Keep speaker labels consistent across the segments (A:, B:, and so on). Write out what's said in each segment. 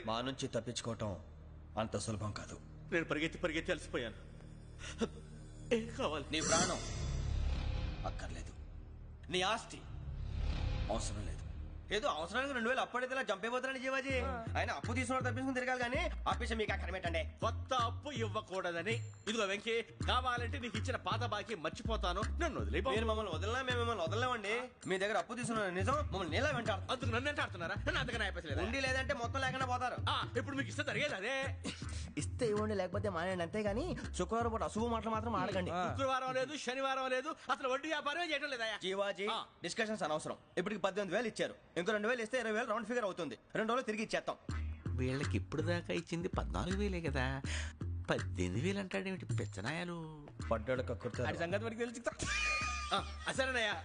A: మా నుంచి తప్పించుకోవటం అంత సులభం కాదు.
B: నేను పరిగెత్తి అలసిపోయాను. ఏం కావాలి?
A: నీ ప్రాణం అక్కర్లేదు, నీ ఆస్తి అవసరం లేదు. ఏదో అవసరానికి 2000 అప్పటితే చంపేపోతారని జీవాజీ. ఆయన అప్పు తీసుకున్న తప్పించుకుని తిరగాలి కానీ ఆపేసి మీకు అక్కడ పెట్టండి.
B: కొత్త అప్పు ఇవ్వకూడదని. ఇదిగో వెంకీ, కావాలంటే నీకు ఇచ్చిన పాత బాకీ మర్చిపోతాను, నన్ను వదిలే.
A: మీరు మమ్మల్ని వదలనా? మేము మిమ్మల్ని వదలలేమండి. మీ దగ్గర అప్పు తీసుకున్న నిజం మమ్మల్ని నీలా వెంటాడు.
B: అందుకు నన్ను ఎంత ఆడుతున్నారా? నన్ను అంతగా అయిపోలేదు.
A: ఉండి లేదంటే మొత్తం లేకుండా పోతారు.
B: ఇప్పుడు మీకు ఇస్తే జరిగేది అదే.
A: ఇస్తే ఇవ్వండి, లేకపోతే మానేయండి, అంతేగాని శుక్రవారం పూట అశుభ మాటలు మాత్రం ఆడకండి.
B: శుక్రవారం లేదు, శనివారం లేదు, అసలు వడ్డీ వ్యాపారం చేయడం లేదా?
A: జీవాజీ, డిస్కషన్స్ అనవసరం. ఇప్పటికి 18,000 ఇచ్చారు, ఇంకో 2,000 ఇస్తే 20,000 రౌండ్ ఫిగర్ అవుతుంది. 2 రోజులు తిరిగి ఇచ్చేస్తాం.
B: వీళ్ళకి ఇప్పుడు దాకా ఇచ్చింది 14,000 కదా, 18,000 అంటాడేమిటి పెచ్చనాయాలు?
A: పడ్డాడు కక్కుర్తాడు.
B: సంగతి వరకు తెలిసి అసలేనయ్యా,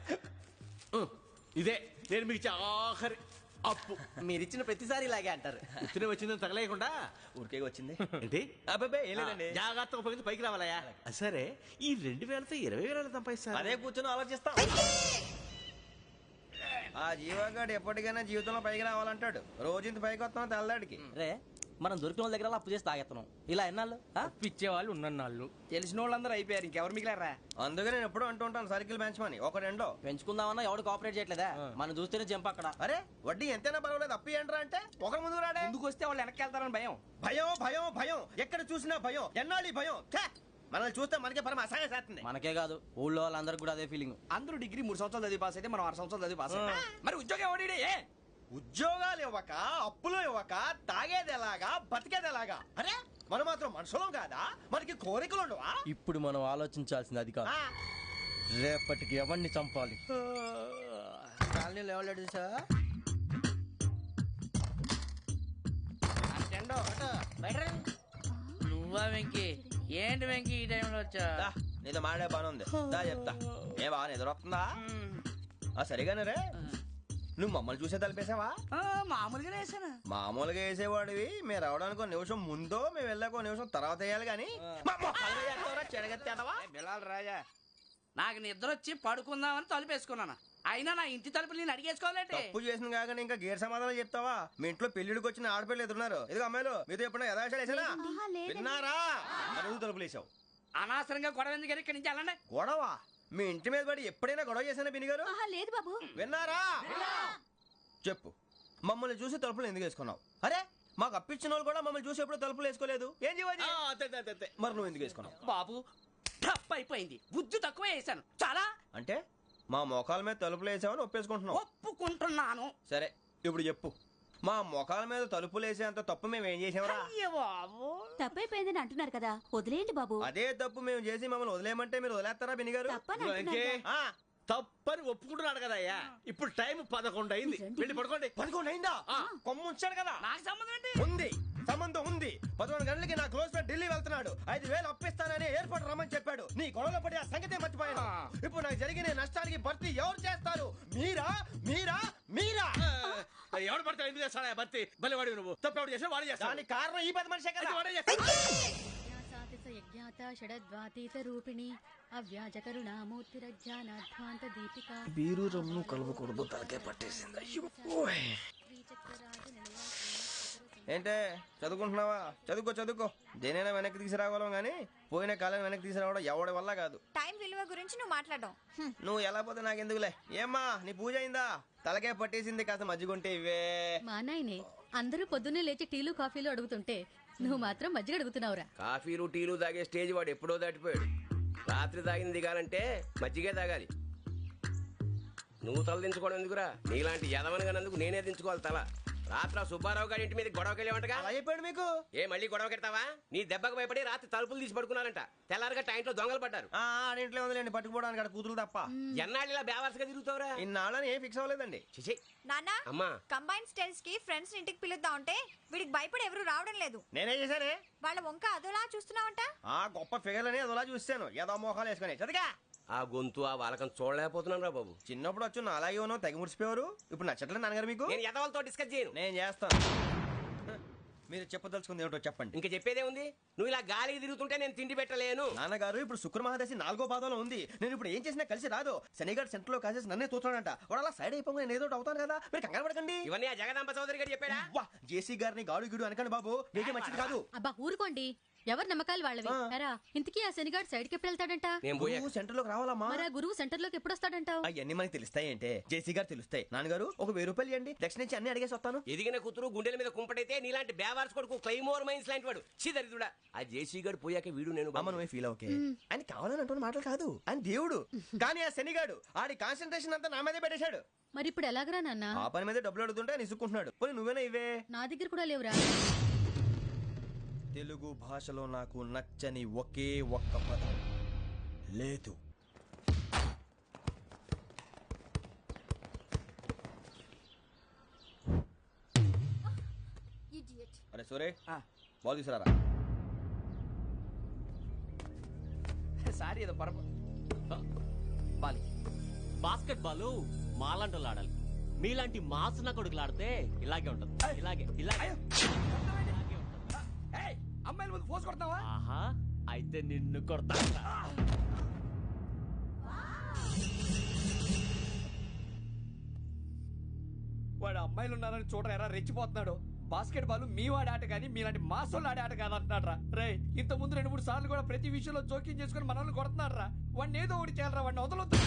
B: ఇదే నేను మీకు ఇచ్చే ఆఖరి అప్పు.
A: మీరిచ్చిన ప్రతిసారి ఇలాగే అంటారు.
B: ఇతనే వచ్చిందని తగలేయకుండా
A: ఊరికే వచ్చింది
B: ఏంటి?
A: అబ్బాయి ఏం లేదండి.
B: జాగ్రత్తగా ఉపయోగించి పైకి రావాలయా. సరే, ఈ 2,000తో 20,000 సంపాదిస్తారు.
A: అదే కూర్చొని ఆలోచిస్తాం. ఆ జీవగాడు ఎప్పటికైనా జీవితంలో పైకి రావాలంటాడు. రోజు ఇంత పైకి వస్తాం తెల్లడికి.
C: రే, మనం దొరికిన వాళ్ళ దగ్గర అప్పు చేసి తాగెత్తనం. ఇలా ఎన్నాళ్ళు
D: పిచ్చే వాళ్ళు ఉన్నన్నాళ్ళు తెలిసిన వాళ్ళందరూ అయిపోయారు, ఇంకెవరు మిగిలారా?
A: అందుకే నేను ఎప్పుడు అంటూ ఉంటాను సర్కిల్ పెంచమని. ఒక 2
C: పెంచుకుందామన్నా ఎవడు కోఆపరేట్ చేయట్లేదా? మనం చూస్తేనే జంప్ అక్కడ.
A: అరే వడ్డీ ఎంతైనా పర్వాలేదు, అప్పు ఏంట్రా అంటే ఒకరి ముందు రాడే.
D: ముందుకు వస్తే వాళ్ళు వెనక్కి వెళ్తారని భయం.
A: భయం భయం భయం, ఎక్కడ చూసినా భయం. ఎన్నాళ్ళు భయం? మనల్ని చూస్తే మనకే పరమ అసహాయం చేస్తుంది.
C: మనకే కాదు, ఊళ్ళో వాళ్ళందరికీ కూడా అదే ఫీలింగ్.
D: అందరూ డిగ్రీ 3 సంవత్సరాలు చదివి పాస్ అయితే మనం 6 సంవత్సరాలు చదివి పాస్ అయ్యాం. మరి ఉద్యోగం ఎవడి?
A: ఉద్యోగాలు ఇవ్వక, అప్పులు ఇవ్వక, తాగేది ఎలాగా, బతికేది ఎలాగా? అరే మనం మాత్రం మనుషులం కాదా? మనకి కోరికలు ఉండవా?
C: ఇప్పుడు మనం ఆలోచించాల్సింది అది కాదు, రేపటికి ఎవరిని చంపాలి.
D: కాలనీలో ఎవరు సార్?
E: నువ్వా వెంకీ? ఏంటి వెంకీ ఈ టైంలో వచ్చా?
A: నీతో మాడే పని ఉంది, దా చెప్తా. ఏ బాగా నిద్రొస్తుందా? సరిగానే రే, నువ్వు మమ్మల్ని చూసే తలిపేసావా?
E: మామూలుగానే వేసాను.
A: మామూలుగా వేసేవాడివి. మీరు రావడానికి 1 నిమిషం ముందో, మేము వెళ్ళాక 1 నిమిషం తర్వాత వేయాలి కానీ
D: రాజా.
E: నాకు నిద్ర వచ్చి పడుకుందామని తలుపేసుకున్నాను. అయినా నా ఇంటి తలుపులు నేను అడిగేసుకోవాలంటే
A: తప్పు చేసిన కాక ఇంకా గేర్ సమాధానం చెప్తావా? మీ ఇంట్లో పెళ్లిడికి వచ్చిన ఆడపిల్లలు ఎదురున్నారు. ఇదిగో అమ్మాయిలు, మీతో ఎప్పుడైనా యథాశాలు వేసానా? విన్నారా? తలుపులు వేసావు.
E: అనవసరంగా గొడవ ఎందుకని ఇక్కడి నుంచి వెళ్ళండి.
A: గొడవ? మీ ఇంటి మీద పడి ఎప్పుడైనా గొడవ చేశానా బినిగారు?
F: లేదు బాబు.
A: విన్నారా? చెప్పు, మమ్మల్ని చూసి తలుపులు ఎందుకు వేసుకున్నావు? అరే మాకు అప్పించిన వాళ్ళు కూడా మమ్మల్ని చూసి ఎప్పుడు తలుపులు వేసుకోలేదు. ఏం జీవాజీ? మరి నువ్వు ఎందుకు వేసుకున్నావు?
E: బాబు టప్ అయిపోయింది, బుద్ధి తక్కువ వేసాను చాలా.
A: అంటే మా మోకాల మీద తలుపులు వేసామని ఒప్పేసుకుంటున్నావు?
E: ఒప్పుకుంటున్నాను.
A: సరే ఇప్పుడు చెప్పు, మా మొఖాల మీద తలుపులు వేసేంత తప్పు మేము ఏం చేసామరా?
F: తప్పైపోయిందని అంటున్నారు కదా, వదిలేయండి బాబు.
A: అదే తప్పు మేము చేసి మమ్మల్ని వదిలేయమంటే మీరు వదిలేస్తారా బినిగారు?
B: తప్పని ఒప్పుకుంటున్నాడు కదా అయ్యా. ఇప్పుడు టైం 11 అయింది, వెళ్ళి పడుకోండి.
A: 11 అయిందా? కొమ్ము ఉంచాడు కదా.
E: నాకు సంబంధం ఏంటి?
A: ఉంది, సంబంధం ఉంది. 11 గంటలకి నా క్లోజ్ ఫ్రెండ్ ఢిల్లీ వెళ్తున్నాడు. 5,000 అప్పిస్తానని ఎయిర్పోర్ట్ రమ్మని చెప్పాడు. నీ గొడవలో పడి ఆ సంగతే మర్చిపోయాను. ఇప్పుడు నాకు జరిగిన నష్టానికి భర్తీ ఎవరు చేస్తారు? మీరా మీరా మీరా?
B: ఎవడు పడతాడు? ఎందుకు చేస్తాడా భర్తీ? భలే వాడి నువ్వు. తప్పు ఎవడు చేసా వాడే చేస్తా.
A: దానికి కారణం ఈ 10 మనిషే కదా. వాడే చేస్తా. బీరు రమ్ము కలవకూడదు, తలకే పట్టేసింది. ఏంటే చదువుకుంటున్నావా? చదువుకో చదువుకో. దేనైనా వెనక్కి తీసుకురావాలం గానీ పోయిన కాలం వెనక్కి తీసుకురావడం ఎవడి వల్ల కాదు.
F: టైం విలువ గురించి నువ్వు మాట్లాడడం
A: నువ్వు ఎలా పోతే నాకెందుకులే. ఏమ్మా నీ పూజ అయిందా? తలకే పట్టేసింది, కాస్త మజ్జిగుంటే ఇవే.
F: మా నాయనే అందరూ పొద్దున్నే లేచి టీలు కాఫీలు అడుగుతుంటే నువ్వు మాత్రం మజ్జిగ అడుగుతున్నావురా.
G: కాఫీలు టీలు తాగే స్టేజ్ వాడు ఎప్పుడో దాటిపోయాడు. రాత్రి తాగింది దిగాలంటే మజ్జిగే తాగాలి. నువ్వు తల దించుకోవడం ఎందుకురా? నీలాంటి యదవనగానందుకు నేనే దించుకోవాలి తల. రాత్రి సుబ్బారావు గారి ఇంటి మీద గొడవకి వెళ్ళేవంటగా.
A: అలా చెప్పాడు మీకు?
G: ఏ మళ్ళీ గొడవ కెడతావా? నీ దెబ్బకు భయపడి రాత్రి తలుపులు తీసి పడుకున్నారంట. తెల్లారగా టైంట్లో దొంగలు పడ్డారు.
A: ఆడింట్లో ఉందిలేండి పట్టుకుపోవడానికి, అక్కడ కూతురు తప్ప.
G: ఎన్నాళ్ళు ఇలా బేవర్స్గా తిరుగుతావురా?
A: ఇన్నాళ్ళని ఏం ఫిక్స్ అవ్వలేదండి.
G: చిచి
F: నాన్న,
G: అమ్మా,
F: కంబైన్ స్టైల్స్ కి ఫ్రెండ్స్ ఇంటికి పిలుద్దాం అంటే వీడికి భయపడి ఎవరు రావడం లేదు.
A: నేనే చేశానే?
F: వాళ్ళ వంక అదోలా చూస్తున్నావంట.
A: గొప్ప ఫిగర్లని అదోలా చూస్తాను. ఏదో మోహాలు వేసుకుని చదిగా.
G: ఆ గొంతు ఆ వాలకం చూడలేకపోతున్నాను రా బాబు.
A: చిన్నప్పుడు వచ్చి నా అలాగే ఉన్నావు, తెగ ముడిచిపోయారు. ఇప్పుడు నచ్చట్లేదు నాన్నగారు మీకు?
G: నేను ఎదవలతో డిస్కస్ చేయను.
A: నేను చేస్తాను. మీరు చెప్పదలుచుకుంది ఏమిటో చెప్పండి.
G: ఇంకా చెప్పేదే ఉంది. నువ్వు ఇలా గాలికి తిరుగుతుంటే నేను తిండి పెట్టలేను.
A: నాన్నగారు ఇప్పుడు శుక్ర మహాదశి 4వ పాదంలో ఉంది. నేను ఇప్పుడు ఏం చేసినా కలిసి రాదు. శనిగారు సెంటర్ లో కాసేసి నన్నే చూస్తాడంట. వాడు అలా సైడ్ అయిపోయి నేను ఏదో ఒకటి అవుతాను కదా, మీరు కంగారు పడకండి.
G: ఇవన్నీ ఆ జగదాంబ చౌదరి గారు చెప్పాడా?
A: వా, జేసీ గారిని గాడు గిడు అనకండి బాబు, మీకే మంచిది కాదు.
F: అబ్బా ఊరుకోండి, ఎవరి నమ్మకాలు వాళ్ళవి. ఎరా ఇంతకీ ఆ శనిగాడు సైడ్ కి ఎప్పుడు వెళ్తాడంట?
G: నేను పోయా.
A: నువ్వు సెంటర్ లోకి రావాలమ్మా.
F: మరి ఆ గురువు సెంటర్ లోకి ఎప్పుడు వస్తాడంటావు?
A: అవన్నీ మనకి తెలుస్తాయి అంటే జేసీ గారు తెలుస్తాయి. నాన్నగారు ఒక 1000 రూపాయలు ఇవ్వండి, దక్షిణ నుంచి అన్ని అడిగేసి వస్తాను.
G: ఎదిగిన కూతురు గుండెల మీద కుంపటైతే నీలాంటి బేవార్స్ కొడుకు క్లైమోర్ మైన్స్ లాంటి వాడు చీదరిదుడా. ఆ జేసీ గారు పోయాక వీడు నేను
A: అమ్మ నువ్వే ఫీల్ ఓకే. ఆయన కావాలని అంటున్న మాటలు కాదు, ఆయన దేవుడు. కానీ ఆ శనిగాడు ఆడి కాన్సన్ట్రేషన్ అంతా నా మీదే పెట్టేశాడు.
F: మరి ఇప్పుడు ఎలాగరా నాన్న?
A: ఆ పని మీద డబ్బులు అడుగుతుంటే ఆయన ఇసుక్కుంటున్నాడు. పోనీ నువ్వేనా ఇవే?
F: నా దగ్గర కూడా లేవురా.
A: తెలుగు భాషలో నాకు నచ్చని ఒకే ఒక్క పదం లేదు. అరే సూరే, బాల్ తీసుకురారా.
D: సారీ ఏదో బాలి
H: బాస్కెట్ బాల్ మాలాంటి వాళ్ళు ఆడాలి. మీలాంటి మాసిన కొడుకులు ఆడితే ఇలాగే ఉంటది. ఇలాగే ఇలాగే
D: అమ్మాయిల ముందు ఫోర్స్ కొడతావా?
H: ఆహా, అయితే నిన్ను కొడతా.
D: వాడు అమ్మాయిలు ఉన్నారని చూడరా ఎరా రెచ్చిపోతున్నాడు. బాస్కెట్ బాల్ మీ వాడి ఆట కానీ మీలాంటి మాసోళ్ళు ఆడే ఆట కాదు అంటున్నాడు రా. రే ఇంత ముందు 2-3 సార్లు కూడా ప్రతి విషయంలో జోక్యం చేసుకుని మనల్ని కొడుతున్నాడు రా. వాడిని ఏదో ఒకటి చేయాలరా, వాడిని వదలొద్దు.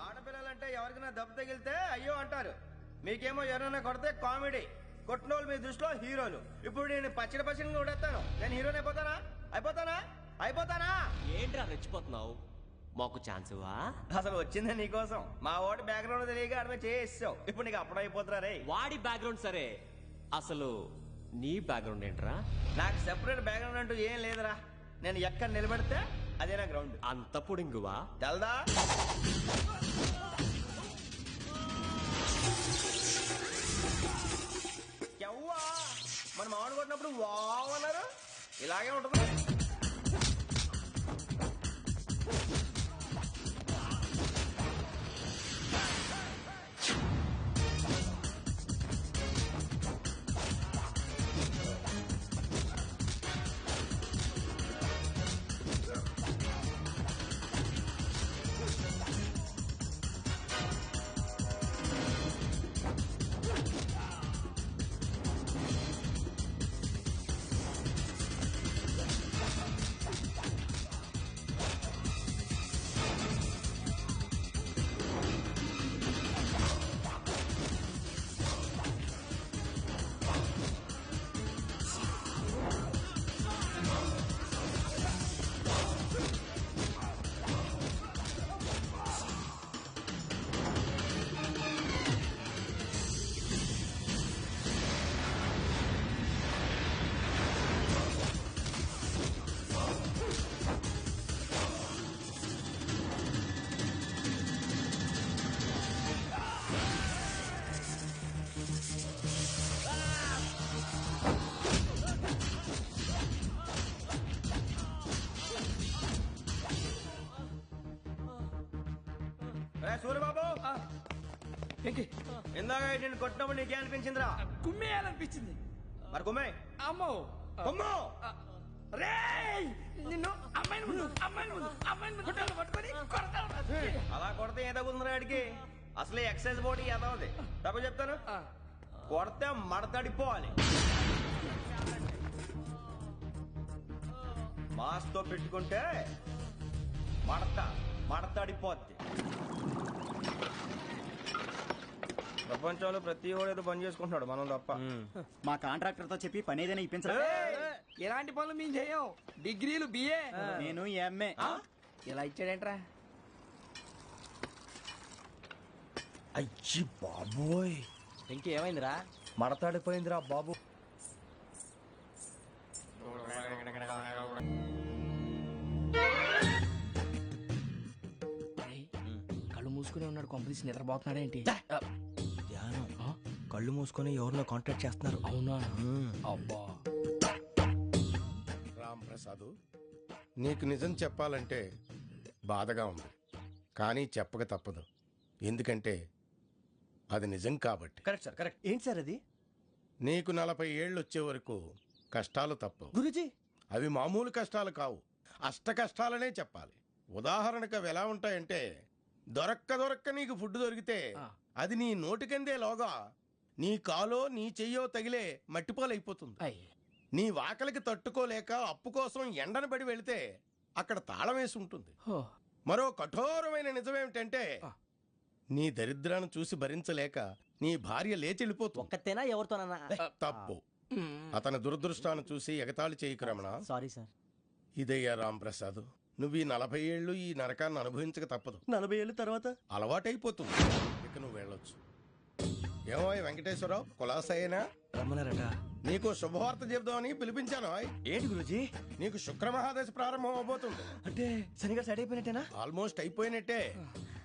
A: ఆడపిల్లలంటే ఎవరికైనా దెబ్బ తగిలితే అయ్యో అంటారు, మీకేమో ఎవరైనా కొడితే కామెడీ. కొట్టిన వాళ్ళు మీ దృష్టిలో హీరోలు. ఇప్పుడు నేను పచ్చడి పచ్చడిని కొడేస్తాను, నేను హీరోని అయిపోతానా? అయిపోతానా?
H: ఏంట్రా రెచ్చిపోతున్నావు? మాకు ఛాన్స్ ఇవ్వా?
A: అసలు వచ్చిందే నీకోసం. మా ఓటు బ్యాక్గ్రౌండ్ తెలియక అడమే చేసావు. ఇప్పుడు నీకు అప్పుడు అయిపోతున్నా రే.
H: వాడి బ్యాక్గ్రౌండ్ సరే, అసలు నీ బ్యాక్గ్రౌండ్ ఏంట్రా?
A: నాకు సెపరేట్ బ్యాక్గ్రౌండ్ అంటూ ఏం లేదురా. నేను ఎక్కడ నిలబడితే అదే నా గ్రౌండ్.
H: అంత పొడింగువా?
A: తెల్దా? ఎవ్వా మనం ఆడు కొట్టినప్పుడు వావ్ అన్నారు, ఇలాగే ఉంటుంది. సూర్యబాబు, ఇందాక నేను కొట్టినప్పుడు నీకే అనిపించిందిరా?
D: కుమ్మేయాలనిపించింది.
A: మరి కుమ్మే.
D: అమ్మో
A: కుమ్ము.
D: రేయ్ నిన్ను అమ్మాయిని ముందు పట్టుకొని కొడతాను.
A: అలా కొడితే ఏ తగ్గుతుందిరా ఆడికి? అసలు ఎక్సైజ్ బాడీ ఏదవుది తప్ప చెప్తాను. కొడితే మడతడిపోవాలి. మాస్తో పెట్టుకుంటే మడతడిపోద్ది. ప్రపంచంలో ప్రతి వాడు ఏదో పని చేసుకుంటున్నాడు, మనం తప్ప.
C: మా కాంట్రాక్టర్ తో చెప్పి పని ఏదైనా ఇప్పించరా?
D: ఎలాంటి పనులు మేము చేయం. డిగ్రీలు బిఏ,
C: నేను ఎంఏ.
D: ఇలా ఇచ్చాడేంట్రా?
A: అయ్యి బాబోయ్,
C: ఇంకేమైందిరా?
A: మడతాడిపోయిందిరా బాబు.
D: మూసుకుని ఉన్నాడు, కొంపదీసి నిద్రపోతున్నాడేంటి?
C: ధ్యానం కళ్ళు మూసుకొని ఎవరినో కాంటాక్ట్ చేస్తున్నారు.
D: అవునా? అబ్బా.
I: రామ్ ప్రసాద్, నీకు నిజం చెప్పాలంటే బాధగా ఉంది, కానీ చెప్పక తప్పదు. ఎందుకంటే అది నిజం కాబట్టి.
C: Correct sir, correct. ఏంటి సార్ అది?
I: నీకు 40 ఏళ్ళు వచ్చే వరకు కష్టాలు తప్పవు.
C: గురుజీ,
I: అవి మామూలు కష్టాలు కావు, అష్ట కష్టాలనే చెప్పాలి. ఉదాహరణకు అవి ఎలా ఉంటాయంటే, దొరక్క నీకు ఫుడ్ దొరికితే అది నీ నోటికందే లోగా నీ కాలో నీ చెయ్యో తగిలే మట్టిపాలైపోతుంది. నీ వాకలికి తట్టుకోలేక అప్పు కోసం ఎండను పడి వెళితే అక్కడ తాళం వేసి ఉంటుంది. మరో కఠోరమైన నిజమేమిటంటే, నీ దరిద్రాన్ని చూసి భరించలేక నీ భార్య లేచి వెళ్ళిపోతుంది.
C: ఒక్కతేనా ఎవరితోనన్నా?
I: తప్పు. అతని దురదృష్టాన్ని చూసి ఎగతాళి చేయకు రమణ.
C: Sorry sir.
I: ఇదయ్యా రాంప్రసాద్, నువ్వు ఈ 40 ఏళ్ళు ఈ నరకాన్ని అనుభవించక తప్పదు.
C: 40 ఏళ్ళ తర్వాత
I: అలవాటైపోతుంది. ఇక నువ్వు వెళ్ళొచ్చు. ఏమో వెంకటేశ్వరరావు, కులాసైనా
C: రమ్మన్నారట.
I: నీకు శుభవార్త చెబుదామని పిలిపించాను.
C: ఏంటి గురుజీ?
I: నీకు శుక్రమహాదశ ప్రారంభం అవబోతుంది.
C: అంటే శనిగా సెట్ అయిపోయినట్టేనా?
I: ఆల్మోస్ట్ అయిపోయినట్టే.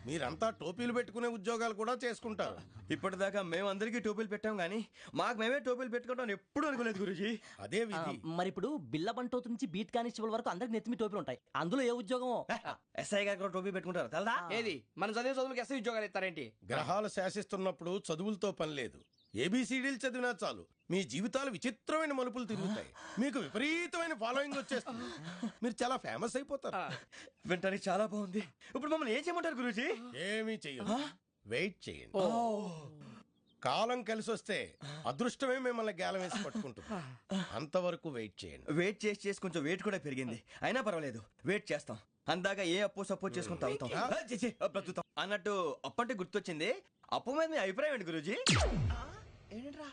I: మీరంతా టోపీలు పెట్టుకునే ఉద్యోగాలు కూడా చేసుకుంటారు.
C: ఇప్పటిదాకా మేమందరికీ టోపీలు పెట్టాం గానీ మాకు మేమే టోపీలు పెట్టుకుంటాం ఎప్పుడు అనుకోలేదు గురుజీ.
I: అదే విధి.
J: మరి ఇప్పుడు బిల్ల బంటోతు నుంచి బీట్ కానిస్టేబుల్ వరకు అందరికి నెత్తిమి టోపీలు ఉంటాయి. అందులో ఏ ఉద్యోగం?
C: ఎస్ఐ గారు కూడా టోపీ పెట్టుకుంటారు తెలదా?
D: ఏది మన చదివే చదువులకు ఎస్ఐ ఉద్యోగాలు ఇస్తారేంటి?
I: గ్రహాలు శాసిస్తున్నప్పుడు చదువులతో పని లేదు. ఏబిసిడీలు చదివినా చాలు మీ జీవితాలు విచిత్రమైన మలుపులు తిరుగుతాయి. మీకు విపరీతమైన ఫాలోయింగ్ వచ్చేస్తుంది. మీరు చాలా ఫేమస్ అయిపోతారు.
C: వింటానికి చాలా బాగుంది. ఇప్పుడు మమ్మల్ని ఏం చేయమంటారు గురూజీ?
I: ఏమీ చెయ్యదు, వెయిట్ చేయండి. కాలం కలిసి వస్తే అదృష్టమే మిమ్మల్ని గేలం వేసి పట్టుకుంటుంది. అంతవరకు వెయిట్ చేయండి.
C: వెయిట్ చేసి కొంచెం వెయిట్ కూడా పెరిగింది. అయినా పర్వాలేదు, వెయిట్ చేస్తాం. అందాక ఏ అప్పు సపోర్ట్ చేసుకుని తాగుతాం, బ్రతుకుతాం అన్నట్టు. అప్పు అంటే గుర్తొచ్చింది, అప్పు మీద మీ అభిప్రాయం ఏంటి గురూజీ? ఏంటరా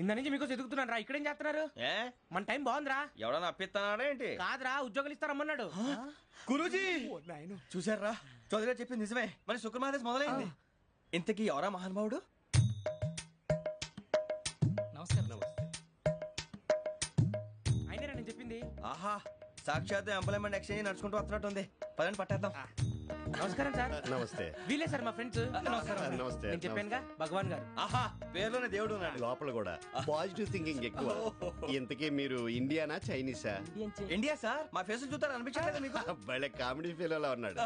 D: ఇంత నుంచి మీకు ఎదుగుతున్నాను రా. ఇక్కడేం చేస్తున్నారు? మన టైం బాగుందిరా.
C: ఎవడన్నా అప్పిస్తున్నాడా ఏంటి?
D: కాదురా, ఉద్యోగాలు ఇస్తారమ్మన్నాడు
C: గురూజీ. చూసారా, చౌదరి గారు చెప్పింది నిజమే. మరి శుక్రమహాదేశ్ మొదలైంది. ఇంతకీ ఎవరా మహానుభావుడు?
D: నమస్కారం. అయినా నేను చెప్పింది.
C: ఆహా, సాక్షాత్ ఎంప్లాయ్మెంట్ ఎక్స్చేంజ్ నడుచుకుంటూ వస్తున్నట్టు ఉంది. పదండి పట్టేద్దాం.
D: నమస్కారం సార్.
K: నమస్తే.
D: వీలే సార్ మా ఫ్రెండ్స్.
K: నమస్తే.
D: నేను చెప్పానుగా, భగవాన్ గారు.
C: ఆహా, పేర్లోనే దేవుడు ఉన్నాడు.
K: లోపల కూడా పాజిటివ్ థింకింగ్ ఎక్కువ. ఇంతకీ మీరు ఇండియానా చైనీసా?
C: India sir. మా ఫేస్ చూస్తారు అనిపించలేదు మీకు?
K: భలే కామెడీ ఫీల్ అలా ఉన్నాడు.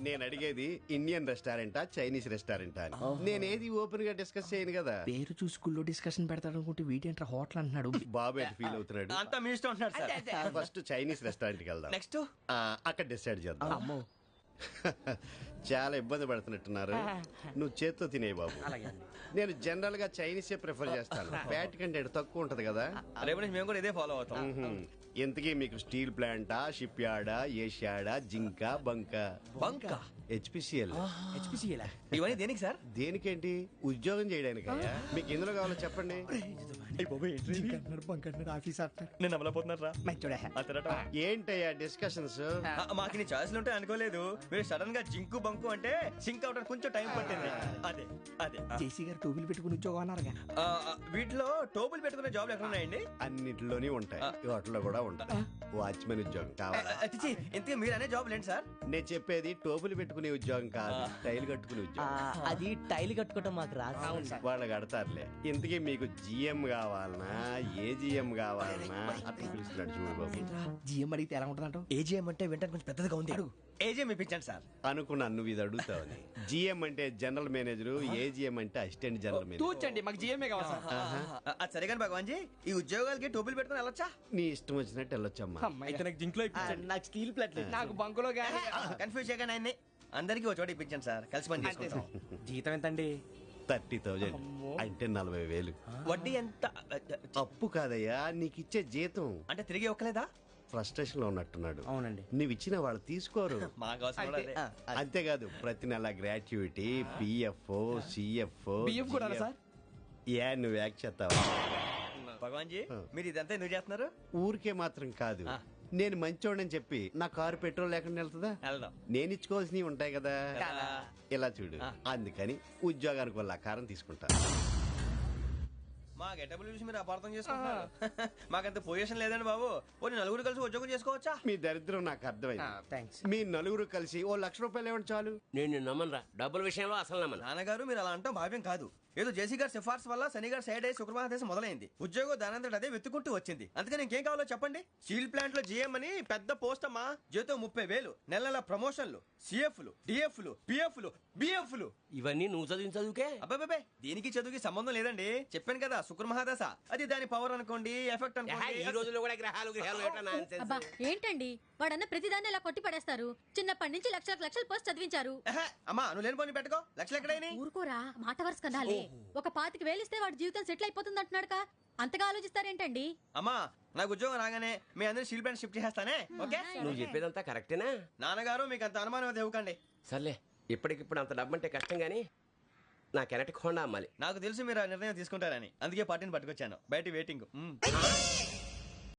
K: నేను అడిగేది ఇండియన్ రెస్టారెంటా చైనీస్ రెస్టారెంటా అని. నేనేది ఓపెన్ గా డిస్కస్ చేయను కదా.
D: పేరు చూసుకుల్లో డిస్కషన్ పెడతాడు అనుకుంటే వీటేంట్రా హోటల్ అంటున్నాడు.
K: బాబు ఎట్ ఫీల్ అవుతున్నాడు?
C: అంతా మీ ఇష్టం ఉంటున్నాడు సార్.
K: ఫస్ట్ చైనీస్ రెస్టారెంట్ కి వెళ్దాం.
C: నెక్స్ట్
K: అక్కడ డిసైడ్ చేద్దాం. చాలా ఇబ్బంది పడుతున్నట్టున్నారు. నువ్వు చేత్తో తినే బాబు. నేను జనరల్ గా చైనీసే ప్రిఫర్ చేస్తాను. ఫ్యాట్ కంటెంట్ తక్కువ ఉంటది కదా.
C: రేపు నుంచి మేము కూడా ఇదే ఫాలో అవుతాం.
K: ఇంతకీ మీకు స్టీల్ ప్లాంటా, షిప్ యార్డా, ఏషియాడా, జింక, బంకా?
C: బంకా,
K: హెచ్పిసిఎల్.
C: ఇవన్నీ దేనికి సార్?
K: దేనికేంటి? ఉద్యోగం చేయడానికి. మీకు ఎందులో కావాలో చెప్పండి.
C: నేను అమలపోతున్నారా?
K: ఏంటయ్యా డిస్కషన్స్?
C: మాకు నీ ఛాయిస్లు ఉంటాయి అనుకోలేదు. మీరు సడన్ గా జింకు బంకు అంటే సింక్ అవడానికి కొంచెం టైం పట్టింది. అదే అదే.
D: జేసీ గారు టోపీలు పెట్టుకుని ఉద్యోగం అన్నారుగా.
C: వీటిలో టోపులు పెట్టుకునే జాబ్లు ఎక్కడ ఉన్నాయండి?
K: అన్నిటిలోనే ఉంటాయి, వాటిలో కూడా ఉంటాయి. వాచ్మెన్ ఉద్యోగం కావాలా?
C: ఇంతకీ మీరు అనే జాబ్ ఏంటి సార్?
K: నేను చెప్పేది టోపులు పెట్టుకునే ఉద్యోగం కాదు, టైల్ కట్టుకునే ఉద్యోగం.
J: అది టైల్ కట్టుకోవటం మాకు రాదు.
K: వాళ్ళు కడతారులే. ఇంతకీ మీకు జిఎం కావాలనా, ఏ జిఎం కావాలనా? అట్లా పిలుస్తున్నాడు చూడు బాబు.
D: జిఎం అడిగితే ఎలా ఉంటుందంట?
C: ఏజీఎం అంటే వింటానికి కొంచెం పెద్దదిగా ఉంది. ఏజీఎం ఇప్పించండి సార్.
K: అనుకున్నాను నువ్వు ఇది అడుగుతావని. జిఎం అంటే జనరల్ మేనేజర్, ఏజిఎం అంటే అసిస్టెంట్ జనరల్ మేనేజర్.
D: తూచండి, మాకు జిఎంఏ కావాలి సార్.
C: అది సరే కానీ భగవాన్ జీ, ఈ ఉద్యోగాలకి టోపులు పెట్టుకుని వెళ్ళొచ్చా?
K: నీ ఇష్టం వచ్చినట్టు వెళ్ళొచ్చమ్మా.
C: నాకు జింక్లో నాకు స్టీల్ ప్లేట్,
D: నాకు బంకులో గానీ.
C: కన్ఫ్యూజ్ చేయగానే ఆయన్ని అందరికీ ఒక చోట ఇప్పించండి సార్. కలిసి పని చేసుకుంటాం.
D: జీతం ఎంతండి?
K: 30,000 అంటే 40,000.
C: వడ్డీ ఎంత?
K: అప్పు కాదయ్యా, నీకు ఇచ్చే జీతం.
C: అంటే తిరిగి ఒక్కలేదా?
K: ఫ్రస్ట్రేషన్ లో ఉన్నట్టున్నాడు.
D: అవునండి.
K: నువ్వు ఇచ్చిన వాళ్ళు తీసుకోరు. అంతేకాదు, ప్రతి నెల గ్రాట్యుటీ, పిఎఫ్, సిఎఫ్.
D: బిఎఫ్ కూడా సార్?
K: ఏ నువ్వు యాక్ట్ చేస్తావా?
C: భగవాన్ జీ, మీరు ఇదంతా ఎందుకు చేస్తున్నారు?
K: ఊరికే మాత్రం కాదు, నేను మంచోడని చెప్పి నా కారు పెట్రోల్ లేకుండా వెళ్తుందా? నేను ఇచ్చుకోవాల్సినవి ఉంటాయి కదా. ఇలా చూడు, అందుకని ఉద్యోగానికి వాళ్ళ ఆకారం తీసుకుంటా.
C: మా గెటబుల్ చూసి మీరు అపార్థం చేసుకుంటున్నారు. మాకంత పొజిషన్ లేదండి బాబు. పోనీ నలుగురు కలిసి ఉద్యోగం చేసుకోవచ్చా?
K: మీ దరిద్రం నాకు అర్థమైంది.
A: థ్యాంక్స్.
K: మీ నలుగురు కలిసి ఓ ₹1,00,000 ఇవ్వండి చాలు.
G: నేను నమ్మనరా, డబ్బుల విషయంలో అసలు నమ్మను.
C: నాన్నగారు మీరు అలా అంటాం భావ్యం కాదు. ఏదో జేసీ గారి సిఫార్సు వల్ల శని గారు సైడ్ అయ్యి శుక్రవారం మొదలైంది. ఉద్యోగం దానంతటి అదే వెతుకుంటూ వచ్చింది. అందుకని ఇంకేం కావాలో చెప్పండి. స్టీల్ ప్లాంట్ లో జీఎం అని పెద్ద పోస్ట్ అమ్మా. జీతం 30,000, నెల నెల ప్రమోషన్లు, సిఎఫ్లు, డిఎఫ్లు, పిఎఫ్లు, బిఎఫ్లు.
G: ఇవన్నీ నువ్వు చదివిన చదువుకే?
C: అబ్బాబే దీనికి చదువుకి సంబంధం లేదండి. చెప్పాను కదా శుక్ర మహాదశ. అది దాని పవర్ అనుకోండి, ఎఫెక్ట్
G: ఈ
C: అనుకోండి.
G: రోజుల్లో కూడా గ్రహాలు ఏటా nonsense?
F: అబ్బా ఏంటండి వాడన్న ప్రతిదాన్ని ఇలా కొట్టి పడేస్తారు. చిన్నప్పటి నుంచి లక్షలు పోస్ట్ చదివించారు.
C: అమ్మా నువ్వు లేని పోనీ పెట్టుకో. లక్షలు ఎక్కడైనా
F: ఊరుకోరా, మాట వరుస కనాలి. ఒక 25,000 ఇస్తే వాడి జీవితం సెటిల్ అయిపోతుంది అంటున్నాడుగా. అంతగా ఆలోచిస్తారేంటండి?
C: అమ్మా నాకు ఉద్యోగం రాగానే మీ అందరి స్టీల్ ప్లాంట్ షిఫ్ట్ చేస్తానే. ఓకే
G: నువ్వు చెప్పేదంతా కరెక్టేనా?
C: నాన్నగారు మీకు అంత అనుమానం అయితే ఇవ్వకండి.
G: సర్లే, ఇప్పటికిప్పుడు అంత డబ్బు అంటే కష్టం గానీ నా కెనటిక్ హోండా అమ్మాలి.
C: నాకు తెలుసు మీరు ఆ నిర్ణయం తీసుకుంటారని. అందుకే పార్టీని పట్టుకొచ్చాను. బయట వెయిటింగ్.